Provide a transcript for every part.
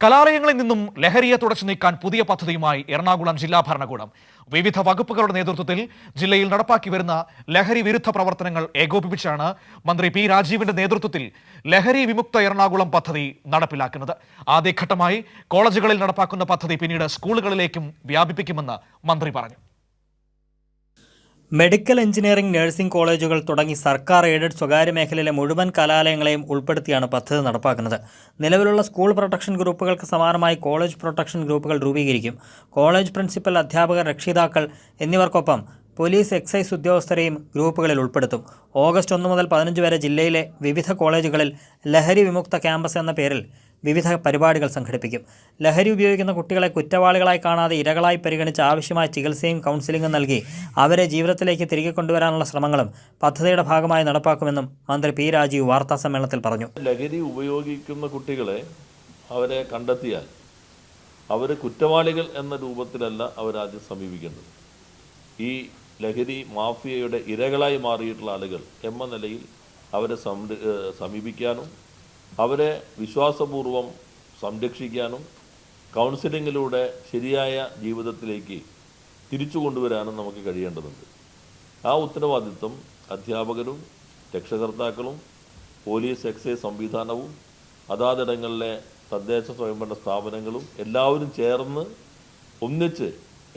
കലാലയങ്ങളിൽ നിന്നും ലഹരിയെ തുടച്ചു നീക്കാൻ പുതിയ പദ്ധതിയുമായി എറണാകുളം ജില്ലാ ഭരണകൂടം. വിവിധ വകുപ്പുകളുടെ നേതൃത്വത്തിൽ ജില്ലയിൽ നടപ്പാക്കി വരുന്ന ലഹരി വിരുദ്ധ പ്രവർത്തനങ്ങൾ ഏകോപിപ്പിച്ചാണ് മന്ത്രി പി രാജീവിന്റെ നേതൃത്വത്തിൽ ലഹരി വിമുക്ത എറണാകുളം പദ്ധതി നടപ്പിലാക്കുന്നത്. ആദ്യഘട്ടമായി കോളേജുകളിൽ നടപ്പാക്കുന്ന പദ്ധതി പിന്നീട് സ്കൂളുകളിലേക്കും വ്യാപിപ്പിക്കുമെന്ന് മന്ത്രി പറഞ്ഞു. മെഡിക്കൽ എഞ്ചിനീയറിംഗ്, നഴ്സിംഗ് കോളേജുകൾ തുടങ്ങി സർക്കാർ എയ്ഡഡ് സ്വകാര്യ മേഖലയിലെ മുഴുവൻ കലാലയങ്ങളെയും ഉൾപ്പെടുത്തിയാണ് പദ്ധതി നടപ്പാക്കുന്നത്. നിലവിലുള്ള സ്കൂൾ പ്രൊട്ടക്ഷൻ ഗ്രൂപ്പുകൾക്ക് സമാനമായി കോളേജ് പ്രൊട്ടക്ഷൻ ഗ്രൂപ്പുകൾ രൂപീകരിക്കും. കോളേജ് പ്രിൻസിപ്പൽ, അധ്യാപകർ, രക്ഷിതാക്കൾ എന്നിവർക്കൊപ്പം പോലീസ്, എക്സൈസ് ഉദ്യോഗസ്ഥരെയും ഗ്രൂപ്പുകളിൽ ഉൾപ്പെടുത്തും. ഓഗസ്റ്റ് 1 മുതൽ 15 വരെ ജില്ലയിലെ വിവിധ കോളേജുകളിൽ ലഹരി വിമുക്ത ക്യാമ്പസ് എന്ന പേരിൽ വിവിധ പരിപാടികൾ സംഘടിപ്പിക്കും. ലഹരി ഉപയോഗിക്കുന്ന കുട്ടികളെ കുറ്റവാളികളായി കാണാതെ ഇരകളായി പരിഗണിച്ച് ആവശ്യമായ ചികിത്സയും കൗൺസിലിംഗും നൽകി അവരെ ജീവിതത്തിലേക്ക് തിരികെ കൊണ്ടുവരാനുള്ള ശ്രമങ്ങളും പദ്ധതിയുടെ ഭാഗമായി നടപ്പാക്കുമെന്നും മന്ത്രി പി രാജീവ് വാർത്താസമ്മേളനത്തിൽ പറഞ്ഞു. ലഹരി ഉപയോഗിക്കുന്ന കുട്ടികളെ അവരെ കണ്ടെത്തിയാൽ അവർ കുറ്റവാളികൾ എന്ന രൂപത്തിലല്ല അവരാദ്യം സമീപിക്കേണ്ടത്. ഈ ലഹരി മാഫിയയുടെ ഇരകളായി മാറിയിട്ടുള്ള ആളുകൾ എന്ന നിലയിൽ അവരെ സമീപിക്കാനും അവരെ വിശ്വാസപൂർവം സംരക്ഷിക്കാനും കൗൺസിലിങ്ങിലൂടെ ശരിയായ ജീവിതത്തിലേക്ക് തിരിച്ചു കൊണ്ടുവരാനും നമുക്ക് കഴിയേണ്ടതുണ്ട്. ആ ഉത്തരവാദിത്വം അധ്യാപകരും രക്ഷകർത്താക്കളും പോലീസ്, എക്സൈസ് സംവിധാനവും അതാതിടങ്ങളിലെ തദ്ദേശ സ്വയംഭരണ സ്ഥാപനങ്ങളും എല്ലാവരും ചേർന്ന് ഒന്നിച്ച്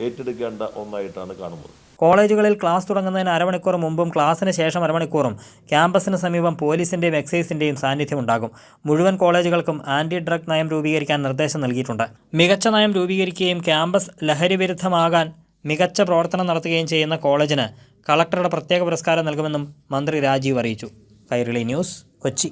ഏറ്റെടുക്കേണ്ട ഒന്നായിട്ടാണ് കാണുന്നത്. കോളേജുകളിൽ ക്ലാസ് തുടങ്ങുന്നതിന് അരമണിക്കൂർ മുമ്പും ക്ലാസ്സിന് ശേഷം അരമണിക്കൂറും ക്യാമ്പസിന് സമീപം പോലീസിൻ്റെയും എക്സൈസിൻ്റെയും സാന്നിധ്യമുണ്ടാകും. മുഴുവൻ കോളേജുകൾക്കും ആൻറ്റി ഡ്രഗ് നയം രൂപീകരിക്കാൻ നിർദ്ദേശം നൽകിയിട്ടുണ്ട്. മികച്ച നയം രൂപീകരിക്കുകയും ക്യാമ്പസ് ലഹരി വിരുദ്ധമാകാൻ മികച്ച പ്രവർത്തനം നടത്തുകയും ചെയ്യുന്ന കോളേജിന് കളക്ടറുടെ പ്രത്യേക പുരസ്കാരം നൽകുമെന്നും മന്ത്രി രാജീവ് അറിയിച്ചു. കൈരളി ന്യൂസ്, കൊച്ചി.